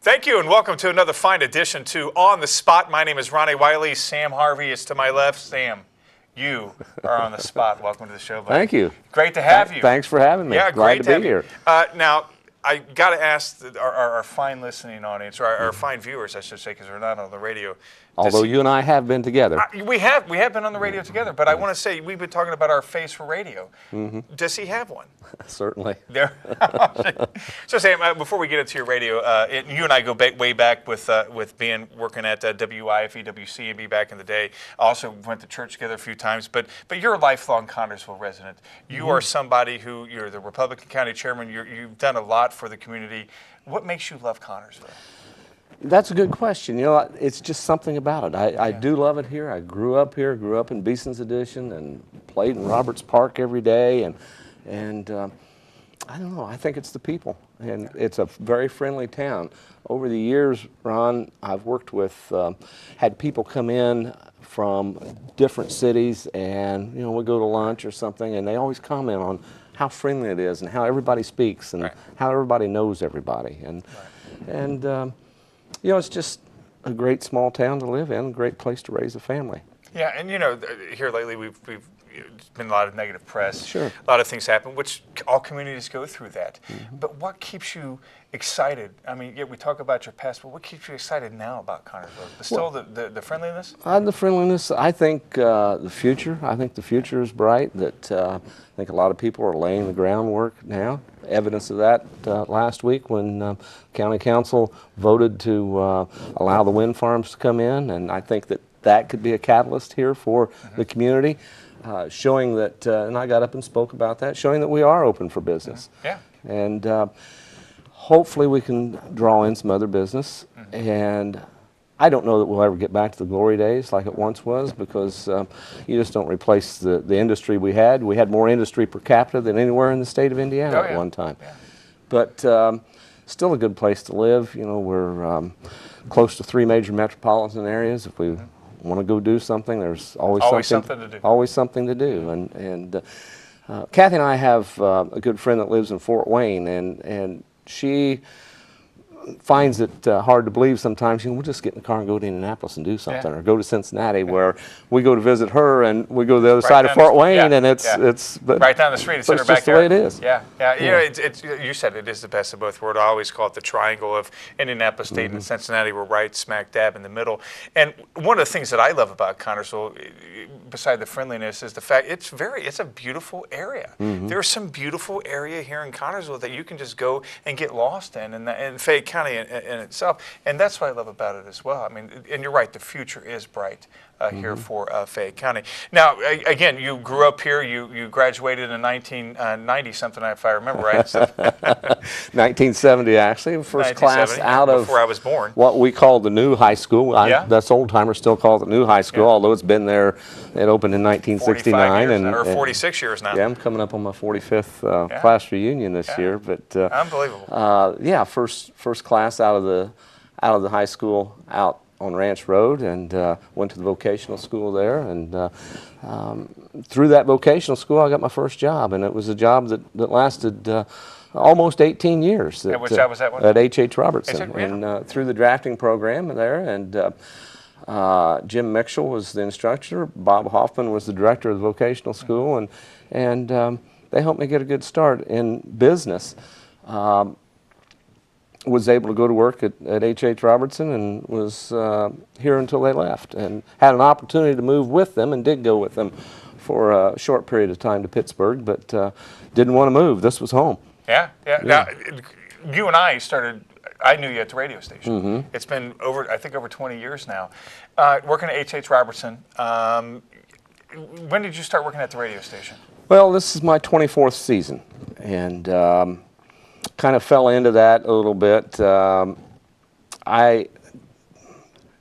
Thank you, and welcome to another fine edition to On the Spot. My name is Ronnie Wiley. Sam Harvey is to my left. Sam, you are on the spot. Welcome to the show, buddy. Thank you. Great to have you. Thanks for having me. Yeah, Glad great to be be here. Now, I got to ask our fine listening audience, or our fine viewers, I should say, because we're not on the radio. Although you and I have been together. We have been on the radio together, but I want to say we've been talking about our face for radio. Does he have one? Certainly. There. So Sam, before we get into your radio, you and I go way back with being working at WIFE, WCB back in the day. Also went to church together a few times, but you're a lifelong Connersville resident. You are somebody who, you're the Republican County Chairman, you've done a lot for the community. What makes you love Connersville? That's a good question. You know, it's just something about it. I do love it here. I grew up here, grew up in Beeson's Addition and played in Roberts Park every day. And I don't know, I think it's the people. And it's a very friendly town. Over the years, Ron, I've worked with, had people come in from different cities and, you know, we go to lunch or something and they always comment on how friendly it is and how everybody speaks and how everybody knows everybody. And you know, it's just a great small town to live in, a great place to raise a family. Yeah, and you know, here lately we've there's been a lot of negative press. Sure. A lot of things happen, which all communities go through that. But what keeps you excited? I mean, yeah, we talk about your past, but what keeps you excited now about Connersville? Still the friendliness? The friendliness, I think the future. I think the future is bright. That I think a lot of people are laying the groundwork now. Evidence of that last week when County Council voted to allow the wind farms to come in, and I think that could be a catalyst here for the community. Showing that, and I got up and spoke about that, showing that we are open for business. Yeah. And hopefully we can draw in some other business. And I don't know that we'll ever get back to the glory days like it once was, because you just don't replace the industry we had. We had more industry per capita than anywhere in the state of Indiana at one time. Yeah. But still a good place to live. You know, we're close to 3 major metropolitan areas. If we want to go do something, there's always something to do. Always something to do. And Kathy and I have a good friend that lives in Fort Wayne, and she finds it hard to believe sometimes. You know, we'll just get in the car and go to Indianapolis and do something, or go to Cincinnati, where we go to visit her, and we go to the other side of Fort Wayne, and it's right down the street. It's in her just the way it is. Yeah. You know, you said it is the best of both worlds. I always call it the triangle of Indianapolis, State, and Cincinnati. We're right smack dab in the middle. And one of the things that I love about Connersville, beside the friendliness, is the fact it's a beautiful area. There's some beautiful area here in Connersville that you can just go and get lost in, and Fayette County in itself, and that's what I love about it as well. I mean, and you're right, the future is bright here for Fayette County. Now, again, you grew up here. You graduated in 1990 something, if I remember right. 1970, actually, first class out of before I was born. What we call the new high school. That's old timers still call it the new high school, although it's been there. It opened in 1969, or 46 years now. Yeah, I'm coming up on my 45th class reunion this year. But unbelievable. Yeah, first class out of the high school out on Ranch Road, and went to the vocational school there, and through that vocational school I got my first job, and it was a job that lasted almost 18 years. Which job was that one? At H.H. Robertson, and through the drafting program there, and Jim Mitchell was the instructor, Bob Hoffman was the director of the vocational school, and they helped me get a good start in business. Was able to go to work at H.H. Robertson, and was here until they left, and had an opportunity to move with them, and did go with them for a short period of time to Pittsburgh, but didn't want to move. This was home. Yeah. Now, you and I started, I knew you at the radio station. It's been I think over 20 years now. Working at H.H. Robertson, when did you start working at the radio station? Well, this is my 24th season, and kind of fell into that a little bit.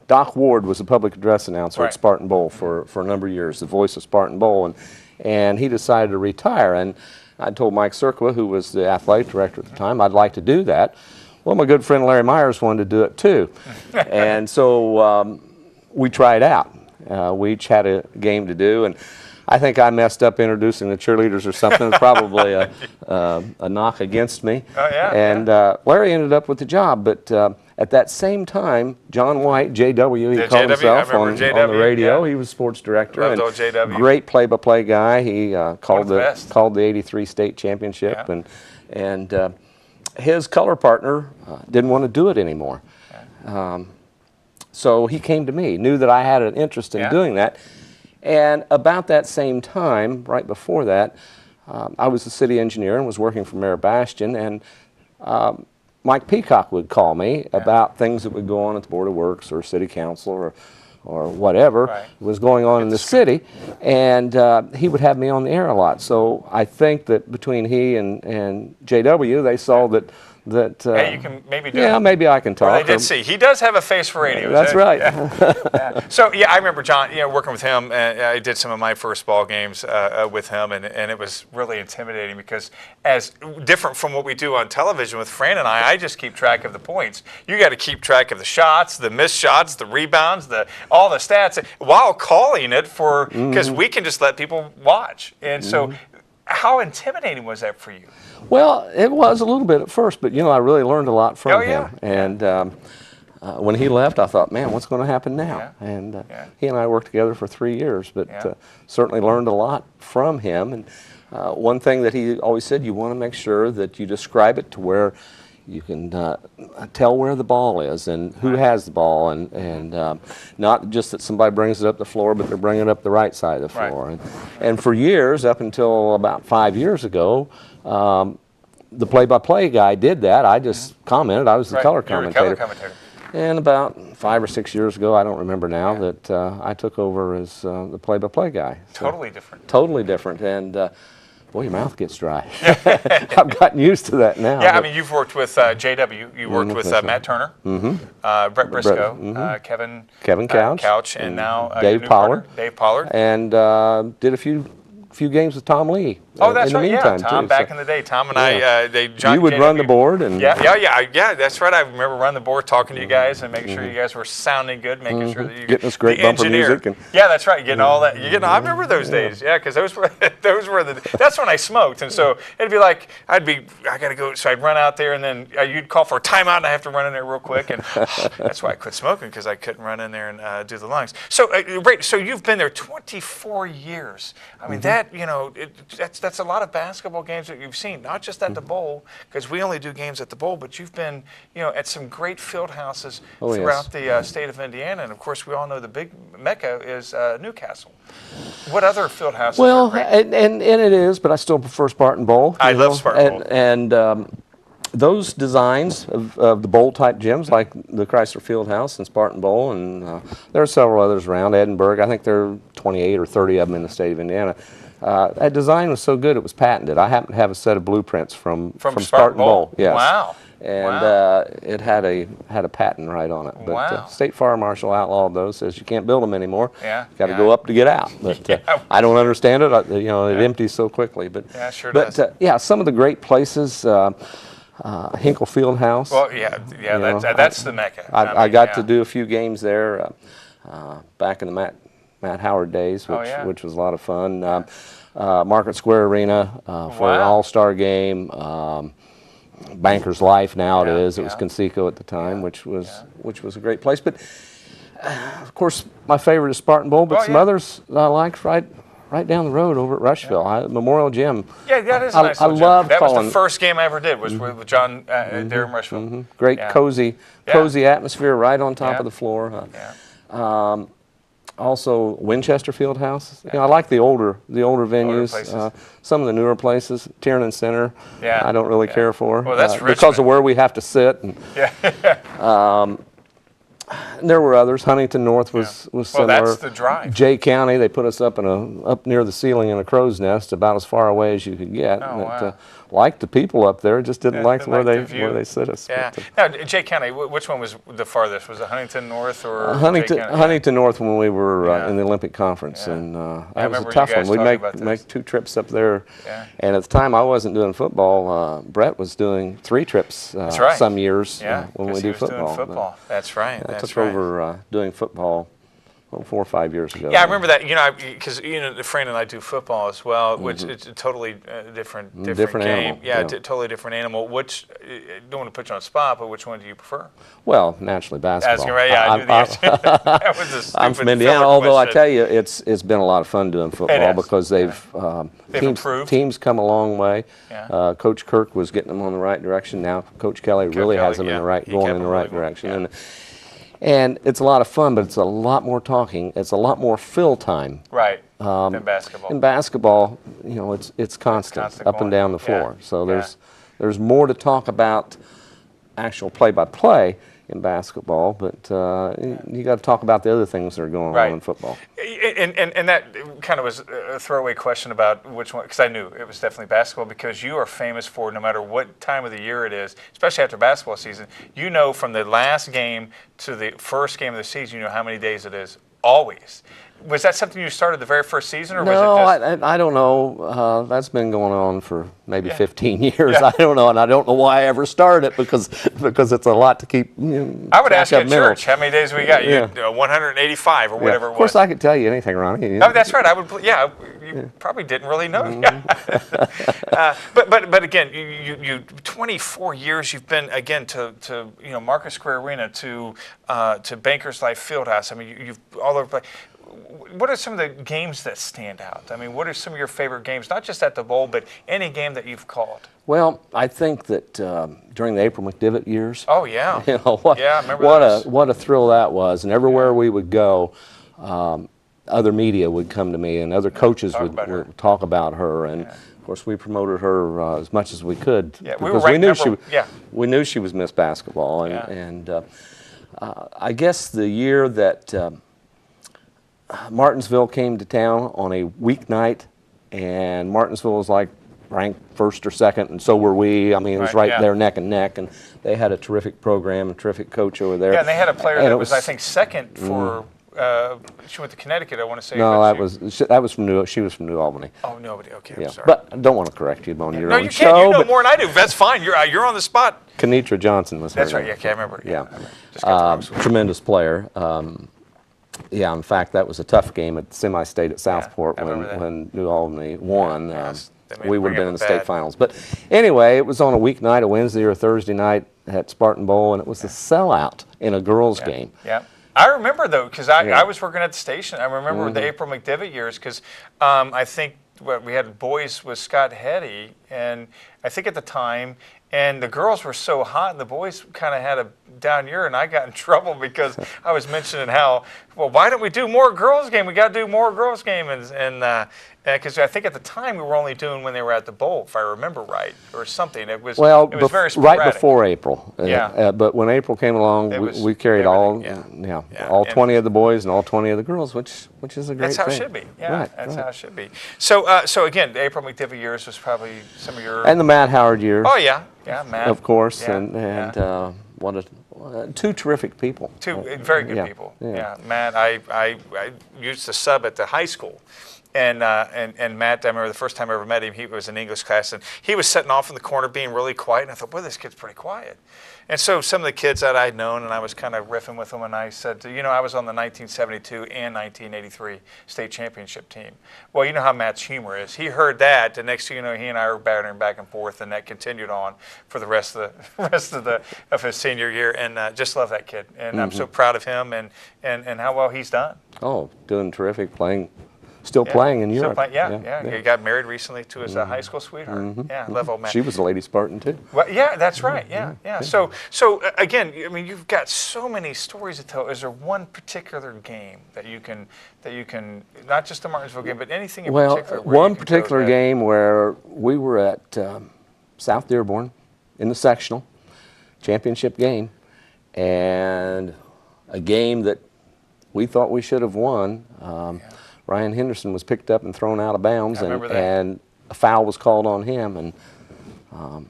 Doc Ward was a public address announcer at Spartan Bowl for a number of years, the voice of Spartan Bowl, and he decided to retire. And I told Mike Circula, who was the athletic director at the time, I'd like to do that. Well, my good friend Larry Myers wanted to do it too. And so we tried out. We each had a game to do, and I think I messed up introducing the cheerleaders or something. Probably a knock against me. Oh, yeah. And Larry ended up with the job, but at that same time, John White, JW, he Yeah, called JW, I himself remember on JW, the radio. yeah. He was sports director. Loved And old JW. great play-by-play guy. He called the best. called the '83 state championship, Yeah. and his color partner didn't want to do it anymore. So he came to me, knew that I had an interest in Yeah. doing that. And about that same time, right before that, I was the city engineer and was working for Mayor Bastian, and Mike Peacock would call me about things that would go on at the Board of Works or City Council or whatever Right. was going on in the city, and he would have me on the air a lot. So I think that between he and JW, they saw that Hey, you can maybe do yeah, it. maybe I can talk. Well, they did see. He does have a face for radio. That's right. Yeah. So, yeah, I remember John, working with him. I did some of my first ball games with him, and it was really intimidating because as different from what we do on television with Fran and I just keep track of the points. You got to keep track of the shots, the missed shots, the rebounds, all the stats, while calling it because we can just let people watch. And so how intimidating was that for you? Well, it was a little bit at first, but I really learned a lot from Oh, yeah. him. And when he left, I thought, man, what's going to happen now? Yeah. And Yeah. he and I worked together for 3 years, but Yeah. certainly learned a lot from him. And one thing that he always said, you want to make sure that you describe it to where you can tell where the ball is and who has the ball, and not just that somebody brings it up the floor, but they're bringing it up the right side of the Right. floor. And for years, up until about 5 years ago, the play-by-play guy did that. I just commented. I was the Right. color You were the commentator. color commentator. And about 5 or 6 years ago, I don't remember now, that I took over as the play-by-play guy. So, Totally different. totally different. And boy, your mouth gets dry. I've gotten used to that now. Yeah, I but- mean, you've worked with JW. You worked with that's Matt Turner, Brett Briscoe, Kevin Couch, Couch, and now Dave your new Pollard. partner, Dave Pollard. and did a few games with Tom Lee. Oh, that's in the right. meantime, Yeah, Tom. too. Back So in the day, Tom and Yeah. John. you would run the board, and Yeah. That's right. I remember running the board, talking to you guys, and making sure you guys were sounding good, making sure that you Getting us great the bumper engineer. music and- Yeah, that's right. Getting all that. I remember those days. Yeah, because those were that's when I smoked, and so it'd be like I got to go. So I'd run out there, and then you'd call for a timeout, and I have to run in there real quick, and that's why I quit smoking, because I couldn't run in there and do the lungs. So so you've been there 24 years. I mean that's a lot of basketball games that you've seen, not just at the Bowl, because we only do games at the Bowl, but you've been, at some great field houses Oh, yes. throughout the state of Indiana, and of course we all know the big mecca is Newcastle. What other field houses? Well, are great? and it is, but I still prefer Spartan Bowl. I you love know, Spartan Bowl. And those designs of the bowl type gyms, like the Chrysler Fieldhouse and Spartan Bowl, and there are several others around Edinburgh. I think there are 28 or 30 of them in the state of Indiana. That design was so good it was patented. I happen to have a set of blueprints from Spartan Bowl. Yes. Wow. And it had a patent right on it. But Wow. State Fire Marshal outlawed those. Says you can't build them anymore. Yeah, Got to yeah. go up to get out. But I don't understand it. It empties so quickly. But Yeah, it sure but does. some of the great places. Hinkle Fieldhouse. Well, that's the mecca. I mean, got to do a few games there back in the Matt Howard days, which was a lot of fun. Market Square Arena for an Wow. All-Star game. Banker's Life now it Yeah, is. It was yeah. Conseco at the time, which was a great place. But of course, my favorite is Spartan Bowl. But Oh, some yeah. others that I liked right down the road over at Rushville, Memorial Gym. Yeah, that is a I- nice I little gym. love That was calling- the first game I ever did, was with John there in Rushville. Great Yeah. cozy atmosphere right on top Yeah. of the floor. Yeah. Also, Winchester Fieldhouse. I like the older venues. places. Some of the newer places, Tiernan Center. Yeah, I don't really yeah. care for. Well, that's because Richmond. of where we have to sit. And, Yeah. and there were others. Huntington North was Well, similar. that's the drive. Jay County, they put us up near the ceiling in a crow's nest, about as far away as you could get. Oh, But, wow. liked the people up there, just didn't like didn't where like the they view. sit us. Yeah. But, Now, Jay County, which one was the farthest? Was it Huntington North or Huntington, Jay County? Huntington North when we were Yeah. in the Olympic Conference, Yeah. and I that was a remember you tough one. guys We'd talking about make this. 2 trips up there, Yeah. and at the time I wasn't doing football. Brett was doing 3 trips That's right. some years Yeah, when 'cause we he do was doing football. football. That's right. I That's took right. over doing football 4 or 5 years ago. Yeah, I remember that. Because Fran and I do football as well, which it's a totally different Different game. animal, Yeah, yeah. totally different animal. Which don't want to put you on the spot, but which one do you prefer? Well, naturally basketball. Asking, right? Yeah, I knew the answer. That was a stupid I'm from Indiana, filler although I question. tell you, it's been a lot of fun doing football is, because they've improved. teams come a long way. Yeah. Coach Kirk was getting them on the right direction. Now Coach Kelly really has them Kelly, in the right, he going kept in the them right really direction. going, And it's a lot of fun, but it's a lot more talking. It's a lot more fill time. Right. Than basketball. In basketball, it's constant, constant up going. and down the Yeah. floor. So Yeah. there's more to talk about actual play-by-play in basketball, but you got to talk about the other things that are going Right. on in football. And that kind of was a throwaway question about which one, because I knew it was definitely basketball, because you are famous for, no matter what time of the year it is, especially after basketball season, from the last game to the first game of the season, how many days it is, always. Was that something you started the very first season, or No, was it just... I don't know. That's been going on for maybe Yeah. 15 years. Yeah. I don't know, and I don't know why I ever started it because it's a lot to keep. I would track ask you of at mental. church, how many days we got? Yeah. 185 or Yeah. whatever it Of course, was. I could tell you anything, Ronnie. Oh, that's right. I would. Yeah, you probably didn't really know. But again, you 24 years. You've been again to Market Square Arena to Bankers Life Fieldhouse. I mean, you've all over the place. What are some of the games that stand out? I mean, what are some of your favorite games? Not just at the bowl, but any game that you've called. Well, I think that during the April McDivitt years. Oh yeah. Yeah, I remember what a thrill that was, and everywhere we would go, other media would come to me, and other coaches would talk about her, and of course we promoted her as much as we could because we knew she was Miss Basketball, and I guess the year that Martinsville came to town on a weeknight, and Martinsville was like ranked first or second, and so were we. I mean, it was right there neck and neck, and they had a terrific program, a terrific coach over there. Yeah, and they had a player that was, I think, second for. She went to Connecticut, I want to say. No, that was from she was from New Albany. Oh, nobody. Okay, yeah. I'm sorry. But I don't want to correct you on your own you show. can't. You know more than I do. That's fine. You're on the spot. Kenitra Johnson was her That's right. name. Yeah, okay, I remember. Yeah. Just got the wrong tremendous player. Yeah, in fact, that was a tough game at the semi-state at Southport I when New Albany won. We would have been in the state finals. But anyway, it was on a weeknight, a Wednesday or a Thursday night at Spartan Bowl, and it was a sellout in a girls' game. Yeah. I remember, though, because I was working at the station. I remember the April McDivitt years because I think we had boys with Scott Hetty, and I think at the time, and the girls were so hot, and the boys kind of had a down year, and I got in trouble because I was mentioning how, well, why don't we do more girls' game? We got to do more girls' game, and because I think at the time we were only doing when they were at the bowl, if I remember right, or something. It was very sporadic. Right before April. But when April came along, we carried all 20 of the boys and all 20 of the girls, which is a great thing. That's how it should be. Yeah, right, that's how it should be. So again, the April McDivitt years was probably some of your... And the Matt Howard years. Oh, yeah. Yeah, Matt. Of course, yeah, two terrific people. Two very good people. Yeah, Matt, I used to sub at the high school. And Matt, I remember the first time I ever met him, he was in English class, and he was sitting off in the corner being really quiet, and I thought, boy, this kid's pretty quiet. And so some of the kids that I'd known, and I was kind of riffing with them, and I said, I was on the 1972 and 1983 state championship team. Well, you know how Matt's humor is. He heard that, the next thing you know, he and I were battering back and forth, and that continued on for the rest of his senior year, and just love that kid. And I'm so proud of him and how well he's done. Oh, doing terrific, Still playing in Europe. He got married recently to his high school sweetheart. Yeah, level Matt. She was a Lady Spartan too. Well, yeah, that's right. Yeah. So again, I mean, you've got so many stories to tell. Is there one particular game that you can not just the Martinsville game, but anything in particular? One particular game where we were at South Dearborn in the sectional championship game, and a game that we thought we should have won. Ryan Henderson was picked up and thrown out of bounds, and a foul was called on him. And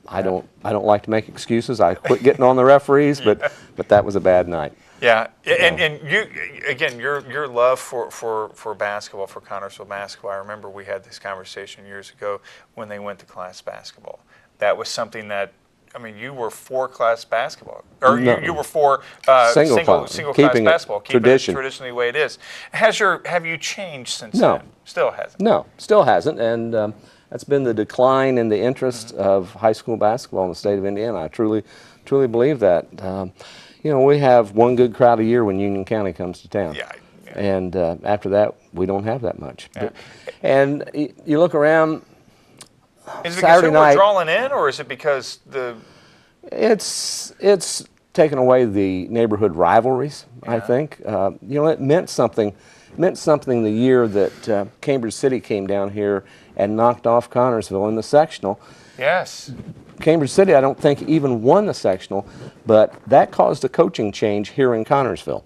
I don't like to make excuses. I quit getting on the referees, but that was a bad night. Yeah, and you again, your love for basketball, for Connersville basketball. I remember we had this conversation years ago when they went to class basketball. That was something that I mean, you were four-class basketball, or No. you were four Single class. class Keeping it basketball, keeping tradition. it traditionally the way it is. Have you changed since No. then? Still hasn't. No, still hasn't, and that's been the decline in the interest of high school basketball in the state of Indiana. I truly believe that. We have one good crowd a year when Union County comes to town. Yeah. And after that, we don't have that much. Yeah. And you look around. Is it because Saturday we're night, drawing in, or is it because it's taken away the neighborhood rivalries. I think it meant something. Meant something the year that Cambridge City came down here and knocked off Connorsville in the sectional. Yes. Cambridge City, I don't think, even won the sectional, but that caused a coaching change here in Connorsville.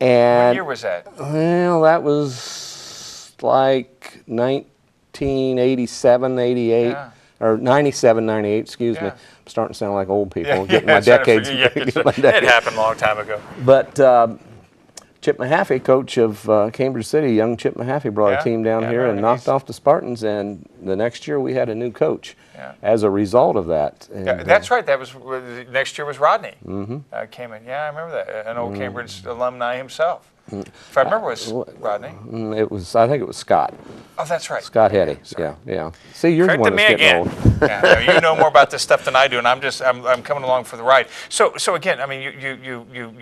And What year was that? Well, that was like 1987, 88, Yeah. or 97, 98, excuse me. Yeah. I'm starting to sound like old people. Yeah, Getting yeah, my trying to decades. forget- getting my It decades. happened a long time ago. But Chip Mahaffey, coach of Cambridge City, young Chip Mahaffey, brought Yeah, a team down yeah, here right, and knocked he's- off the Spartans, and the next year we had a new coach Yeah. as a result of that. And, Yeah, that's right. That was next year was Rodney. Came in. Yeah, I remember that. An old Cambridge alumni himself. If I remember, it was Rodney. I think it was Scott. Oh, that's right. Scott Hetty. Yeah. See, you're the one Corrected that's me getting again. old. Yeah, no, you know more about this stuff than I do, and I'm coming along for the ride. So again, I mean, you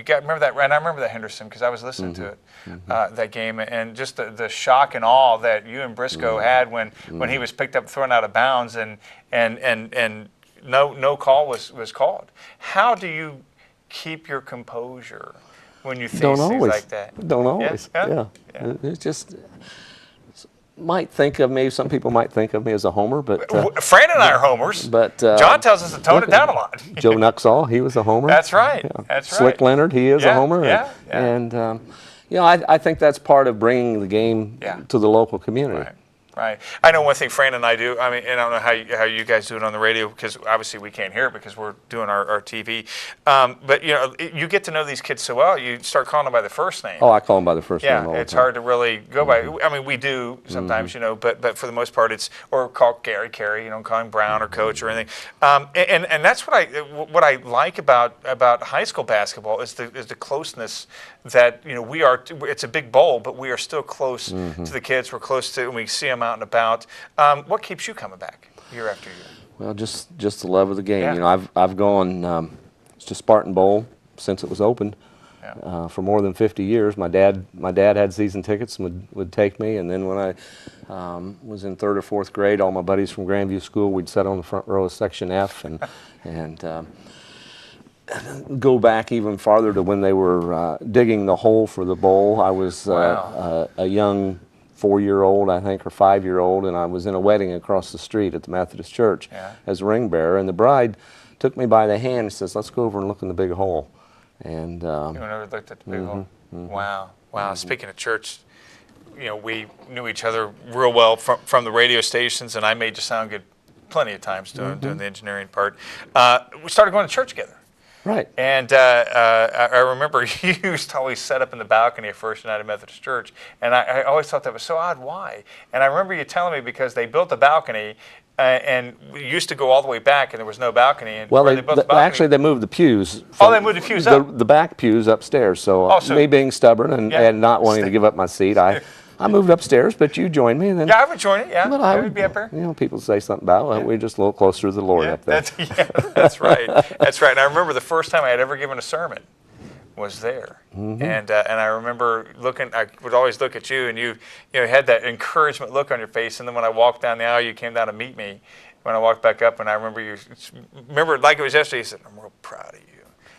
got remember that, and I remember that Henderson because I was listening to it that game, and just the shock and awe that you and Briscoe had when he was picked up, thrown out of bounds, and no call was called. How do you keep your composure when you see Don't things always. like that? Don't always. Yeah? Yeah. It's just some people might think of me as a homer, but Fran and I are homers. but John tells us to tone it down a lot. Joe Nuxall, he was a homer. That's right. Yeah. That's right. Slick Leonard, he is a Yeah, homer. yeah, And I think that's part of bringing the game to the local community. Right. Right. I know one thing Fran and I do. I mean, and I don't know how you guys do it on the radio because obviously we can't hear it because we're doing our TV. But you get to know these kids so well. You start calling them by the first name. Oh, I call him by the first name all the it's time. hard to really go by. I mean, we do sometimes, but for the most part, it's or call Gary, calling Brown or Coach or anything. And that's what I like about high school basketball is the closeness that we are. It's a big bowl, but we are still close to the kids. We're close to, and we see them out and about. What keeps you coming back year after year? Well, just the love of the game. Yeah. I've gone to Spartan Bowl since it was opened. Yeah. For more than 50 years. My dad had season tickets and would take me, and then when I was in 3rd or 4th grade, all my buddies from Grandview School, we'd sit on the front row of Section F and go back even farther to when they were digging the hole for the bowl. I was Wow. a young 4-year-old, I think, or 5-year-old, and I was in a wedding across the street at the Methodist Church as a ring bearer, and the bride took me by the hand and says, "Let's go over and look in the big hole." And You never looked at the big hole? Wow. Speaking of church, we knew each other real well from the radio stations, and I made you sound good plenty of times doing the engineering part. We started going to church together. right. And I remember you used to always set up in the balcony at First United Methodist Church, and I always thought that was so odd. Why? And I remember you telling me because they built the balcony, and we used to go all the way back, and there was no balcony. And Well, where built the balcony, actually they moved the pews. They moved the pews up. The back pews upstairs. So, So- me being stubborn and not wanting to give up my seat, I moved upstairs, but you joined me. And then, Yeah, I would join it. Yeah, but I would be up there. people say something about, well, we're just a little closer to the Lord up there. That's right. That's right. And I remember the first time I had ever given a sermon was there, and I remember looking. I would always look at you, and you had that encouragement look on your face. And then when I walked down the aisle, you came down to meet me. When I walked back up, and I remember it like it was yesterday. You said, "I'm real proud of you."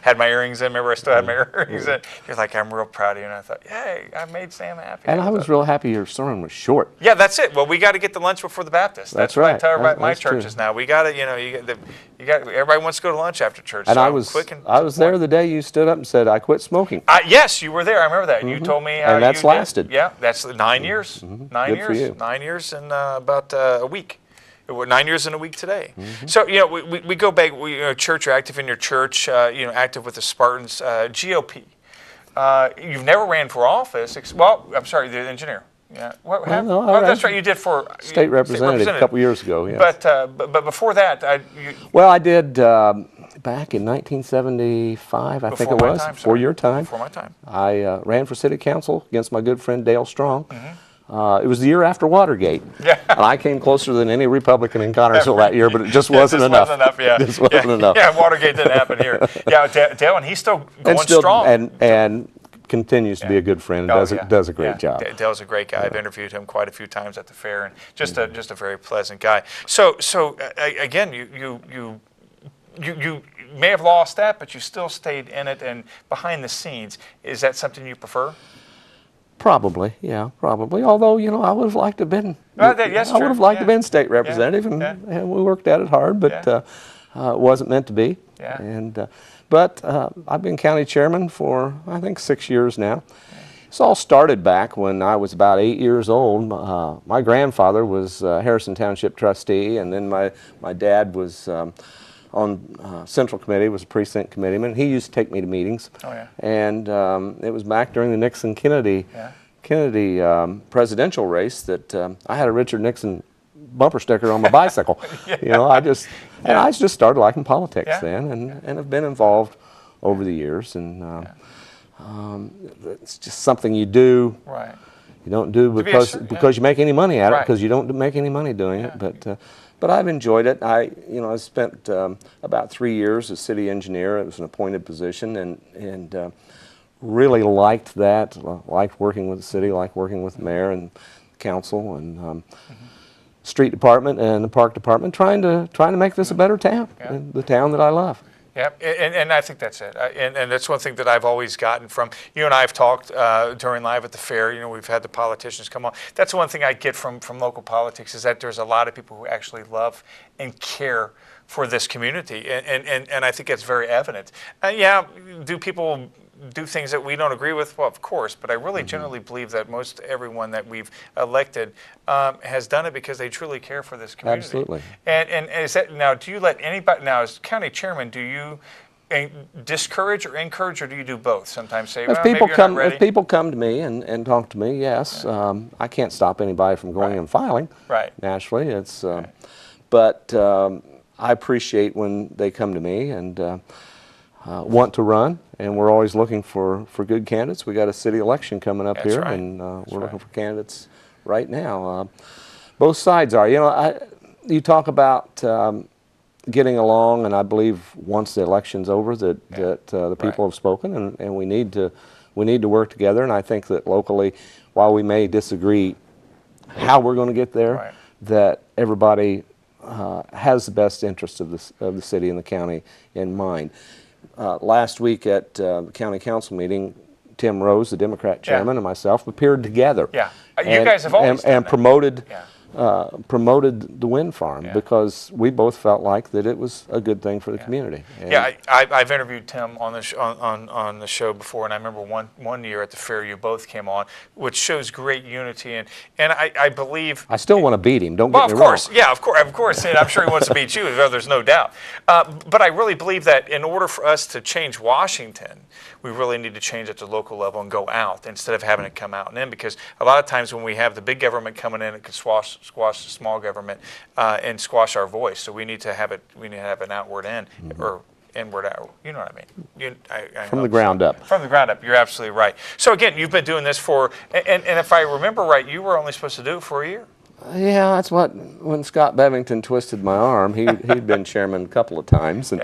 Had my earrings in. Remember, I still had my earrings in. You're like, "I'm real proud of you," and I thought, "Hey, I made Sam happy." And I was real happy your sermon was short. Yeah, that's it. Well, we got to get the lunch before the Baptist. That's what I right. tell everybody at my That's true. churches now. We got to, everybody wants to go to lunch after church. And so I I'm was quick and I was there the day you stood up and said, "I quit smoking." Yes, you were there. I remember that. And you told me how And that's you did. lasted. Yeah, that's 9 years. 9 Good years. for you. 9 years and about a week. We're 9 years and a week today. So we go back. Church. You're active in your church. Active with the Spartans. GOP. You've never ran for office. I'm sorry, the engineer. Yeah. no, Oh, that's right. You did for state representative a couple years ago. Yes. But before that, Well, I did back in 1975, I think it was, before your time. Before my time. I ran for city council against my good friend Dale Strong. It was the year after Watergate. Yeah. And I came closer than any Republican in Connersville that year, but it just wasn't enough. Yeah. Just wasn't enough. Yeah, Watergate didn't happen here. Yeah, Dale, and he's still going strong. And continues to be a good friend. Does a great job. Dale's a great guy. I've interviewed him quite a few times at the fair, and just a very pleasant guy. So again, you may have lost that, but you still stayed in it and behind the scenes. Is that something you prefer? Probably, yeah, probably. Although, I would have liked to have been. I would have liked to have been state representative, and we worked at it hard, but it wasn't meant to be. Yeah. And but I've been county chairman for I think 6 years now. This all started back when I was about 8 years old. My grandfather was Harrison Township trustee, and then my dad was on Central Committee, was a precinct committeeman. He used to take me to meetings. Oh, yeah. And it was back during the Nixon-Kennedy presidential race that I had a Richard Nixon bumper sticker on my bicycle. I just started liking politics then, and have been involved over the years. And it's just something you do. Right. You don't do because you make any money at it, because you don't make any money doing it. But I've enjoyed it. I spent about 3 years as city engineer. It was an appointed position, and really liked that. Liked working with the city, liked working with the mayor and council and street department and the park department, trying to make this a better town, the town that I love. Yeah, and I think that's it. And that's one thing that I've always gotten from, you and I have talked during Live at the Fair, we've had the politicians come on. That's one thing I get from local politics, is that there's a lot of people who actually love and care for this community. And I think it's very evident. Do people do things that we don't agree with? Well, of course, but I really generally believe that most everyone that we've elected has done it because they truly care for this community. Absolutely. And is that, now, do you let anybody, now as county chairman, do you discourage or encourage, or do you do both? Sometimes say, if people come to me and talk to me, yes, I can't stop anybody from going and filing. Right. Naturally, it's, but I appreciate when they come to me and want to run, and we're always looking for good candidates. We got a city election coming up here, and we're looking for candidates right now. Both sides are. You talk about getting along, and I believe once the election's over that the people have spoken, and we need to work together. And I think that locally, while we may disagree how we're going to get there, that everybody has the best interest of the city and the county in mind. Last week at the county council meeting, Tim Rose, the Democrat chairman, and myself appeared together. Yeah, you guys have always done that. promoted the wind farm because we both felt like that it was a good thing for the community. And I've interviewed Tim on the show before, and I remember one year at the fair you both came on, which shows great unity, and I believe I still want to beat him. Don't get me wrong. Of course, and I'm sure he wants to beat you. There's no doubt. But I really believe that in order for us to change Washington, we really need to change at the local level and go out instead of having it come out and in, because a lot of times when we have the big government coming in, it can squash the small government and squash our voice. So we need to have it. We need to have an outward in or inward out. You know what I mean? From the ground up. From the ground up. You're absolutely right. So again, you've been doing this for, and if I remember right, you were only supposed to do it for a year. Yeah, that's when Scott Bevington twisted my arm. He'd been chairman a couple of times, and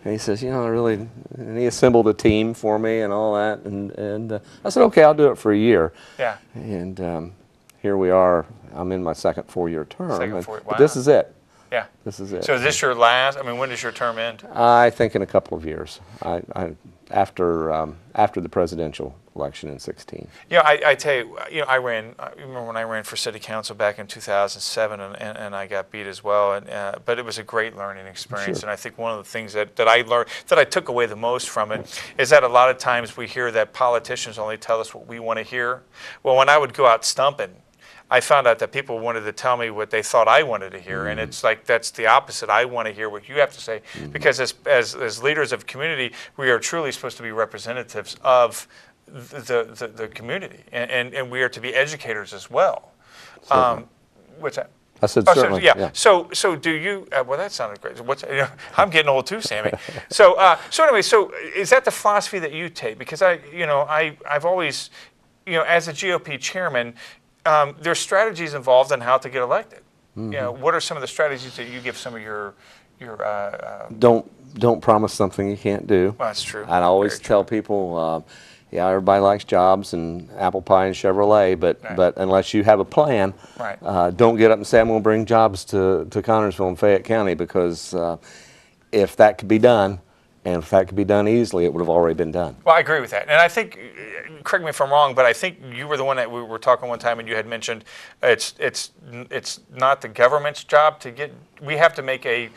he says, and he assembled a team for me and all that, and I said, okay, I'll do it for a year. Yeah. And here we are. I'm in my second 4-year term. But this is it. Yeah. This is it. So is this your last? I mean, when does your term end? I think in a couple of years. After the presidential election in 2016. I tell you, I remember when I ran for city council back in 2007, and I got beat as well. But it was a great learning experience, and I think one of the things that I learned, that I took away the most from it, is that a lot of times we hear that politicians only tell us what we want to hear. Well, when I would go out stumping, I found out that people wanted to tell me what they thought I wanted to hear, and it's like that's the opposite. I want to hear what you have to say, because as leaders of community, we are truly supposed to be representatives of the community, and we are to be educators as well. What's that? I said Oh, certainly. yeah. So do you? Well, that sounded great. What's? I'm getting old too, Sammy. So anyway, so is that the philosophy that you take? Because I've always, as a GOP chairman, there's strategies involved in how to get elected. What are some of the strategies that you give some of your Don't promise something you can't do. Well, that's true. I always tell people, yeah, everybody likes jobs and apple pie and Chevrolet, but unless you have a plan, don't get up and say, I'm going to bring jobs to Connersville and Fayette County, because if that could be done, and if that could be done easily, it would have already been done. Well, I agree with that. And I think, correct me if I'm wrong, but I think you were the one that we were talking one time and you had mentioned it's not the government's job to get, we have to make a,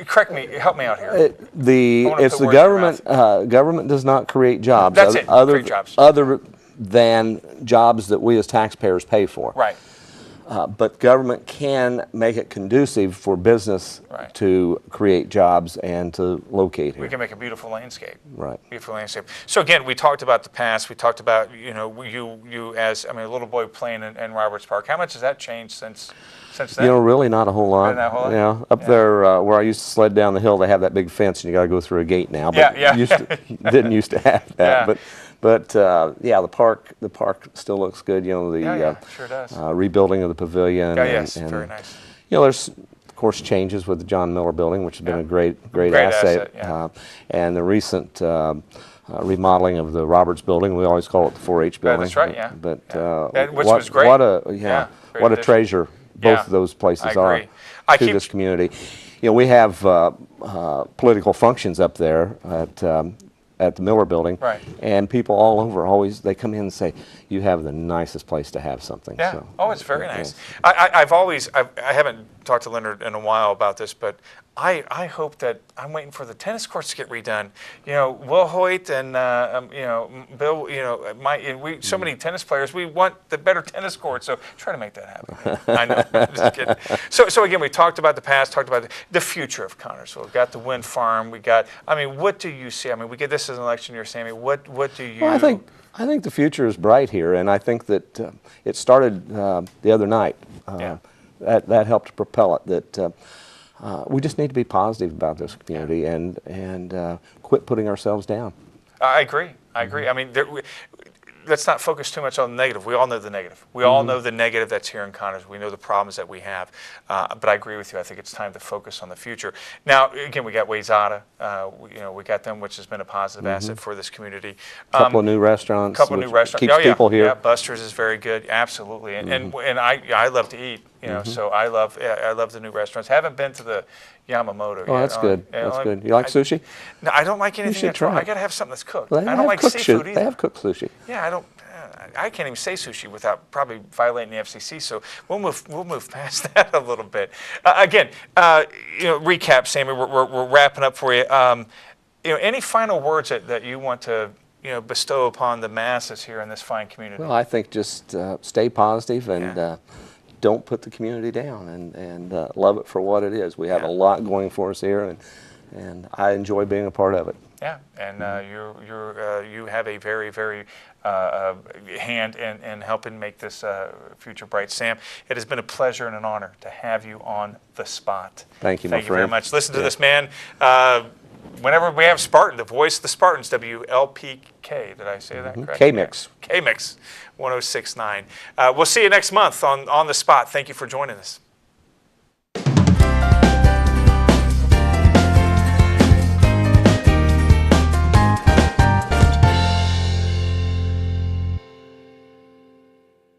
correct me, help me out here. It's the government, government does not create jobs. That's it, create jobs. Other than jobs that we as taxpayers pay for. Right. But government can make it conducive for business to create jobs and to locate here. We can make a beautiful landscape. Right. Beautiful landscape. So again, we talked about the past. We talked about, you as, a little boy playing in Roberts Park. How much has that changed since then? Really not a whole lot. Not a whole lot? Up there where I used to sled down the hill, they have that big fence and you got to go through a gate now. But didn't used to have that. But the park still looks good. Sure does. Rebuilding of the pavilion. Yes, very nice. There's of course changes with the John Miller Building, which has been a great asset. And the recent remodeling of the Roberts Building. We always call it the 4-H building. That's right. Yeah. But which was great. What a treasure both of those places are to this community. We have political functions up there at the Miller Building, and people all over they come in and say, you have the nicest place to have something. Yeah. So, it's very nice. I haven't talked to Leonard in a while about this, but I hope that I'm waiting for the tennis courts to get redone. Will Hoyt and Bill, so many tennis players. We want the better tennis courts, so try to make that happen. I know. Just kidding. So again, we talked about the past, talked about the future of Connersville. We've got the wind farm. We got. What do you see? We get this as an election year, Sammy. What do you? Well, I think the future is bright here, and I think that it started the other night. That helped propel it. That. We just need to be positive about this community and quit putting ourselves down. I agree. Let's not focus too much on the negative. We all know the negative. We all know the negative that's here in Connersville. We know the problems that we have. But I agree with you. I think it's time to focus on the future. Now, again, we got Wayzata. We got them, which has been a positive asset for this community. Couple of new restaurants. Keeps people here. Yeah, Buster's is very good. Absolutely. And I love to eat. So I love the new restaurants. Haven't been to the Yamamoto. Oh, that's good. That's good. You like sushi? No, I don't like anything. You should try. I gotta have something that's cooked. Well, I don't like seafood either. They have cooked sushi. Yeah, I don't. I can't even say sushi without probably violating the FCC. So we'll move past that a little bit. Again, recap, Sammy. We're wrapping up for you. Any final words that you want to bestow upon the masses here in this fine community? Well, I think just stay positive and. Don't put the community down and love it for what it is. We have a lot going for us here, and I enjoy being a part of it. Yeah, and you have a very, very hand in helping make this future bright. Sam, it has been a pleasure and an honor to have you on The Spot. Thank you, my friend. Thank you very much. Listen to this man. Whenever we have Spartan, the voice of the Spartans, WLPK. Did I say that correctly? K-Mix. K-Mix, 106.9. We'll see you next month on The Spot. Thank you for joining us.